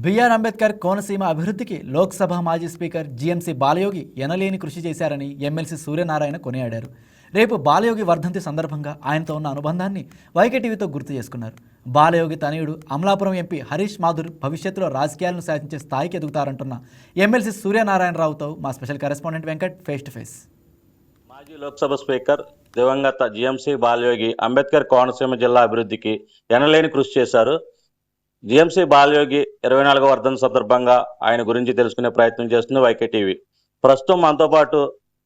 BR Ambedkar Konaseema అభివృద్ధికి లోక్సభ మాజీ speaker GMC Balayogi ఎనలేని కృషి చేశారని ఎమ్మెల్సీ సూర్యనారాయణ కొనియాడారు. రేపు బాలయోగి వర్ధంతి సందర్భంగా ఆయనతో ఉన్న అనుబంధాన్ని వైకేటీవీతో గుర్తు చేసుకున్నారు. బాలయోగి తనయుడు అమలాపురం ఎంపీ హరీష్ మాధుర్ భవిష్యత్తులో రాజకీయాలను శాసించే స్థాయికి ఎదుగుతారంటున్న ఎమ్మెల్సీ సూర్యనారాయణరావుతో మా special correspondent Venkat face to face. మాజీ లోక్సభ స్పీకర్ దివంగత జీఎంసీ బాలయోగి అంబేద్కర్ కోనసీమ జిల్లా అభివృద్ధికి ఎనలేని కృషి చేశారు. జీఎంసీ బాలయోగి 24వ వర్ధంతి సందర్భంగా ఆయన గురించి తెలుసుకునే ప్రయత్నం చేస్తుంది వైకేటీవీ. ప్రస్తుతం మనతో పాటు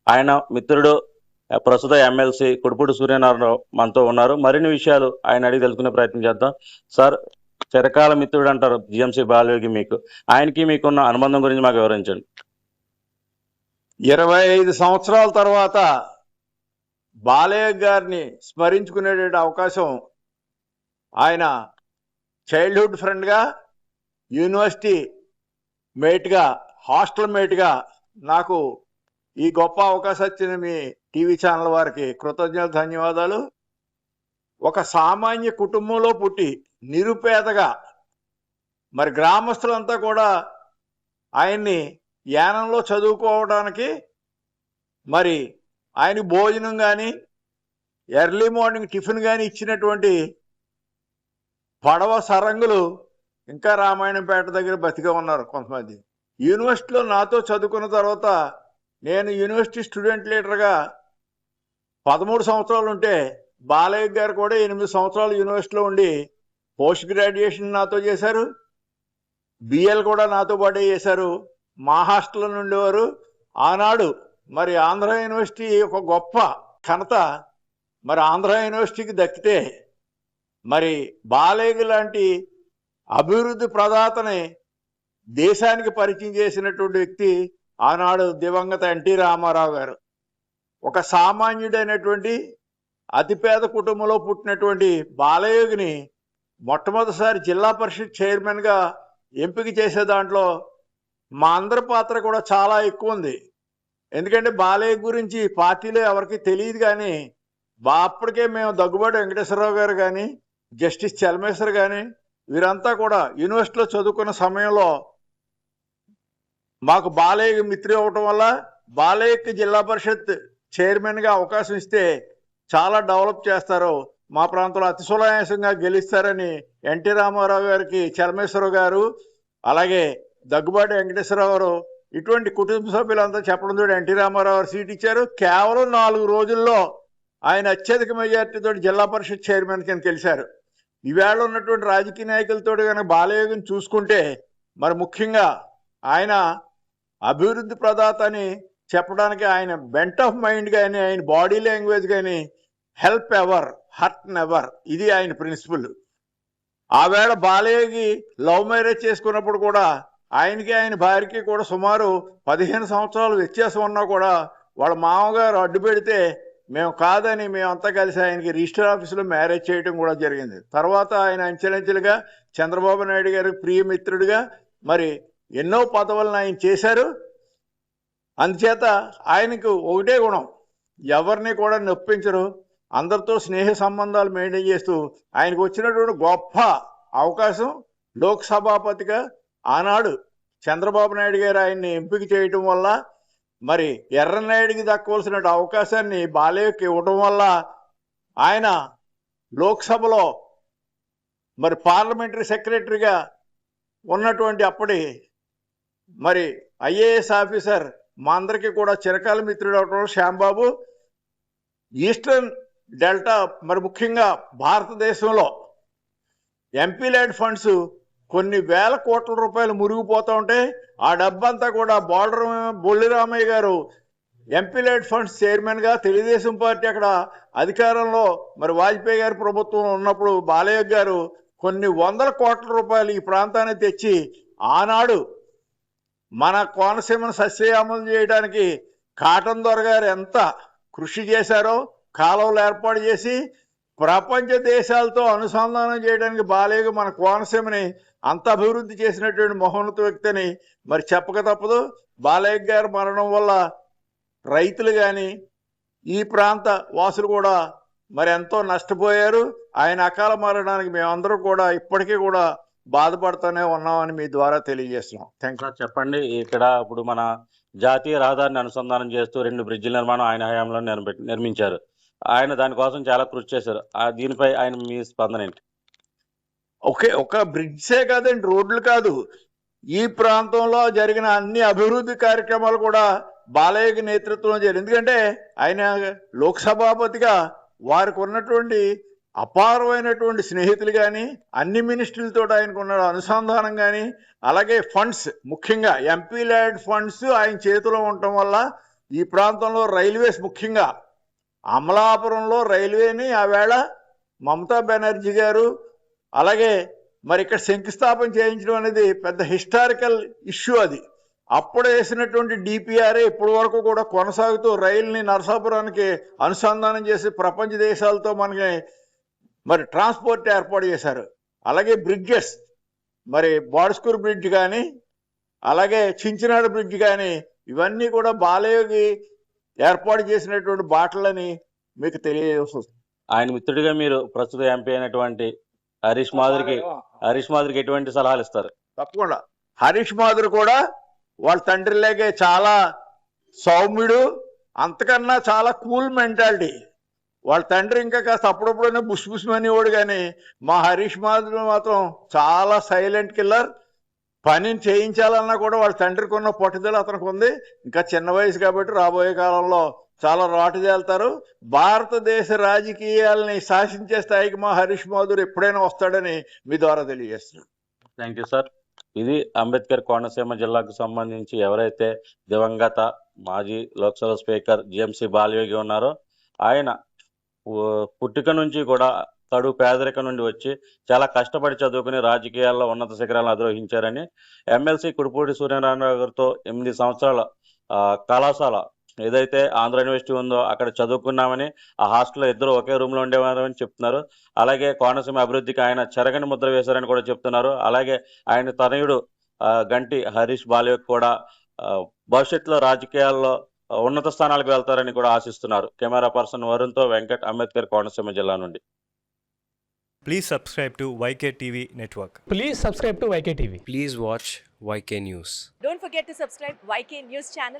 ఆయన మిత్రుడు ప్రస్తుత ఎమ్మెల్సీ కుడుపూడి సూర్యనారాయణ మనతో ఉన్నారు. మరిన్ని విషయాలు ఆయన అడిగి తెలుసుకునే ప్రయత్నం చేద్దాం. సార్, చిరకాల మిత్రుడు అంటారు జీఎంసీ బాలయోగి, ఆయనకి మీకున్న అనుబంధం గురించి మాకు వివరించండి. 25 సంవత్సరాల తర్వాత బాలయ్య గారిని స్మరించుకునేటువంటి అవకాశం ఆయన చైల్డ్హుడ్ ఫ్రెండ్గా, యూనివర్సిటీ మేట్గా, హాస్టల్ మేట్గా నాకు ఈ గొప్ప అవకాశం ఇచ్చిన మీ టీవీ ఛానల్ వారికి కృతజ్ఞతలు, ధన్యవాదాలు. ఒక సామాన్య కుటుంబంలో పుట్టి నిరుపేదగా మరి గ్రామస్తులంతా కూడా ఆయన్ని యానంలో చదువుకోవడానికి మరి ఆయన భోజనం కానీ ఎర్లీ మార్నింగ్ టిఫిన్ కానీ ఇచ్చినటువంటి పడవ సరంగులు ఇంకా రామాయణంపేట దగ్గర బతిగా ఉన్నారు కొంతమంది. యూనివర్సిటీలో నాతో చదువుకున్న తర్వాత నేను యూనివర్సిటీ స్టూడెంట్ లీడర్గా 13 సంవత్సరాలు ఉంటే బాలయ్య గారు కూడా 8 సంవత్సరాలు యూనివర్సిటీలో ఉండి పోస్ట్ గ్రాడ్యుయేషన్ నాతో చేశారు, బిఎల్ కూడా నాతో పాటే చేశారు. మా హాస్టల్లో ఉండేవారు. ఆనాడు మరి ఆంధ్ర యూనివర్సిటీ ఒక గొప్ప ఘనత మరి ఆంధ్ర యూనివర్సిటీకి దక్కితే మరి బాలయ్య లాంటి అభివృద్ధి ప్రదాతని దేశానికి పరిచయం చేసినటువంటి వ్యక్తి ఆనాడు దివంగత ఎన్టీ రామారావు గారు. ఒక సామాన్యుడైనటువంటి అతిపేద కుటుంబంలో పుట్టినటువంటి బాలయోగిని మొట్టమొదటిసారి జిల్లా పరిషత్ చైర్మన్గా ఎంపిక చేసే దాంట్లో మా అందరి పాత్ర కూడా చాలా ఎక్కువ ఉంది. ఎందుకంటే బాలయ్య గురించి పార్టీలో ఎవరికి తెలియదు, కానీ అప్పటికే మేము దగ్గుబాటి వెంకటేశ్వరరావు గారు కానీ, జస్టిస్ చలమేశ్వర్ కానీ వీరంతా కూడా యూనివర్సిటీలో చదువుకున్న సమయంలో మాకు బాలయ్య మిత్రి అవ్వటం వల్ల బాలయ్యకి జిల్లా పరిషత్ చైర్మన్గా అవకాశం ఇస్తే చాలా డెవలప్ చేస్తారు, మా ప్రాంతంలో అతి సునాయాసంగా గెలుస్తారని ఎన్టీ రామారావు గారికి చలమేశ్వరరావు గారు, అలాగే దగ్గుబాటి వెంకటేశ్వరరావు గారు, ఇటువంటి కుటుంబ సభ్యులంతా చెప్పడం తోటి ఎన్టీ రామారావు గారు సీట్ ఇచ్చారు. కేవలం 4 రోజుల్లో ఆయన అత్యధిక మెజార్టీతో జిల్లా పరిషత్ చైర్మన్ కింద గెలిచారు. ఈవేళ ఉన్నటువంటి రాజకీయ నాయకులతో కనుక బాలయోగిని చూసుకుంటే మరి ముఖ్యంగా ఆయన అభివృద్ధి ప్రదాత అని చెప్పడానికి ఆయన బెంట్ ఆఫ్ మైండ్ కానీ, ఆయన బాడీ లాంగ్వేజ్ కానీ హెల్ప్ ఎవర్ హర్ట్ నెవర్, ఇది ఆయన ప్రిన్సిపల్. ఆవేళ బాలయోగి లవ్ మ్యారేజ్ చేసుకున్నప్పుడు కూడా ఆయనకి ఆయన భార్యకి కూడా సుమారు 15 సంవత్సరాలు వ్యత్యాసం ఉన్నా కూడా వాళ్ళ మామగారు అడ్డు పెడితే మేము కాదని మేమంతా కలిసి ఆయనకి రిజిస్టర్ ఆఫీసులో మ్యారేజ్ చేయడం కూడా జరిగింది. తర్వాత ఆయన అంచెలంచెలుగా చంద్రబాబు నాయుడు గారి ప్రియమిత్రుడిగా మరి ఎన్నో పదవులను ఆయన చేశారు. అందుచేత ఆయనకు ఒకటే గుణం, ఎవరిని కూడా నొప్పించరు, అందరితో స్నేహ సంబంధాలు మెయింటైన్ చేస్తూ ఆయనకు వచ్చినటువంటి గొప్ప అవకాశం లోక్సభాపతిగా ఆనాడు చంద్రబాబు నాయుడు గారు ఆయన్ని ఎంపిక చేయటం వల్ల మరి ఎర్రనాయుడికి దక్కవలసిన అవకాశాన్ని బాలయ్యకి ఇవ్వటం వల్ల ఆయన లోక్సభలో మరి పార్లమెంటరీ సెక్రటరీగా ఉన్నటువంటి అప్పటి మరి ఐఏఎస్ ఆఫీసర్ మా అందరికీ కూడా చిరకాల మిత్రుడు అవటం శ్యాంబాబు, ఈస్టర్న్ డెల్టా మరి ముఖ్యంగా భారతదేశంలో ఎంపీ ల్యాడ్ ఫండ్స్ కొన్ని వేల కోట్ల రూపాయలు మురిగిపోతూ ఉంటే ఆ డబ్బంతా కూడా బొల్లిరామయ్య గారు ఎంపీ ల్యాడ్ ఫండ్స్ చైర్మన్గా, తెలుగుదేశం పార్టీ అక్కడ అధికారంలో మరి వాజ్పేయి గారి ప్రభుత్వం ఉన్నప్పుడు బాలయ్య గారు కొన్ని 100 కోట్ల రూపాయలు ఈ ప్రాంతానికి తెచ్చి ఆనాడు మన కోనసీమను సస్యయామం చేయడానికి కాటన్ దొర గారు ఎంత కృషి చేశారో, కాలువలు ఏర్పాటు చేసి ప్రపంచ దేశాలతో అనుసంధానం చేయడానికి బాలయ్య మన కోనసీమని అంత అభివృద్ధి చేసినటువంటి మహోన్నత వ్యక్తిని మరి చెప్పక తప్పదు. బాలయ్య గారి మరణం వల్ల రైతులు కానీ ఈ ప్రాంత వాసులు కూడా మరి ఎంతో నష్టపోయారు. ఆయన అకాల మరణానికి మేమందరం కూడా ఇప్పటికీ కూడా బాధపడుతూనే ఉన్నామని మీ ద్వారా తెలియజేస్తున్నాం. Thank you. సార్ చెప్పండి, ఇక్కడ ఇప్పుడు మన జాతీయ రహదారిని అనుసంధానం చేస్తూ 2 బ్రిడ్జిల నిర్మాణం ఆయన హయాంలో నిర్మించారు. ఆయన దానికోసం చాలా కృషి చేశారు. దీనిపై ఆయన మీ స్పందన ఏంటి? ఓకే, ఒక బ్రిడ్జే కాదండి, రోడ్లు కాదు, ఈ ప్రాంతంలో జరిగిన అన్ని అభివృద్ధి కార్యక్రమాలు కూడా బాలయ్య నేతృత్వంలో జరిగింది. ఎందుకంటే ఆయన లోక్సభాపతిగా వారికి ఉన్నటువంటి అపారమైనటువంటి స్నేహితులు కానీ, అన్ని మినిస్ట్రీలతో ఆయనకు ఉన్న అనుసంధానం కానీ, అలాగే ఫండ్స్, ముఖ్యంగా ఎంపీ ల్యాడ్ ఫండ్స్ ఆయన చేతిలో ఉండటం వల్ల ఈ ప్రాంతంలో రైల్వేస్, ముఖ్యంగా అమలాపురంలో రైల్వేని ఆవేళ మమతా బెనర్జీ గారు, అలాగే మరి ఇక్కడ శంకుస్థాపన చేయించడం అనేది పెద్ద హిస్టారికల్ ఇష్యూ. అది అప్పుడు వేసినటువంటి డిపిఆర్ఏ ఇప్పటి వరకు కూడా కొనసాగుతూ రైలుని నరసాపురానికి అనుసంధానం చేసి ప్రపంచ దేశాలతో మనకి మరి ట్రాన్స్పోర్ట్ ఏర్పాటు చేశారు. అలాగే బ్రిడ్జెస్, మరి బాడ్స్కూర్ బ్రిడ్జ్ కానీ, అలాగే చించినాడు బ్రిడ్జ్ కానీ, ఇవన్నీ కూడా బాలయోగి ఏర్పాటు చేసినటువంటి బాటలని మీకు తెలియజేస్తుంది. ఆయన మిత్రుడిగా మీరు ప్రస్తుత ఎంపీ అయినటువంటి హరీష్ మాధురికి ఎటువంటి సలహాలు ఇస్తారు? తప్పకుండా. హరీష్ మాధుర్ కూడా వాళ్ళ తండ్రిలాగే చాలా సౌమ్యుడు, అంతకన్నా చాలా కూల్ మెంటాలిటీ. వాళ్ళ తండ్రి ఇంకా కాస్త అప్పుడప్పుడైనా బుస్బుస్మనేవాడు, కానీ మా హరీష్ మాధుర్ మాత్రం చాలా సైలెంట్ కిల్లర్. పనిని చేయించాలన్నా కూడా వాళ్ళ తండ్రికి ఉన్న పట్టుదల అతనికి ఉంది. ఇంకా చిన్న వయసు కాబట్టి రాబోయే కాలంలో చాలా రాటు తేలుతారు. భారతదేశ రాజకీయాలని శాసించే స్థాయికి మా హరీష్ మాధుర్ ఎప్పుడైనా వస్తాడని మీ ద్వారా తెలియజేస్తున్నాను. Thank you sir. ఇది అంబేద్కర్ కోనసీమ జిల్లాకు సంబంధించి ఎవరైతే దివంగత మాజీ లోక్సభ స్పీకర్ జిఎంసి బాలయోగి ఉన్నారో, ఆయన పుట్టుక నుంచి కూడా కడు పేదరికం నుండి వచ్చి చాలా కష్టపడి చదువుకుని రాజకీయాల్లో ఉన్నత శిఖరాలను అధిరోహించారని, ఎమ్మెల్సీ కుడిపూడి సూర్యనారాయణ గారితో 8 సంవత్సరాల కళాశాల ఏదైతే ఆంధ్ర యూనివర్సిటీ ఉందో అక్కడ చదువుకున్నామని, ఆ హాస్టల్లో ఇద్దరు ఒకే రూమ్లో ఉండేవారని చెప్తున్నారు. అలాగే కోనసీమ అభివృద్ధికి ఆయన చెరగని ముద్ర వేశారని కూడా చెప్తున్నారు. అలాగే ఆయన తనయుడు గంటి హరీష్ బాలయోగి కూడా భవిష్యత్తులో రాజకీయాల్లో ఉన్నత స్థానాలకు వెళ్తారని కూడా ఆశిస్తున్నారు. కెమెరా పర్సన్ వరుణ్తో వెంకట్, అంబేద్కర్ కోనసీమ జిల్లా నుండి. Please subscribe to YK TV Network. Please subscribe to YK TV. Please watch YK News. Don't forget to subscribe YK News channel.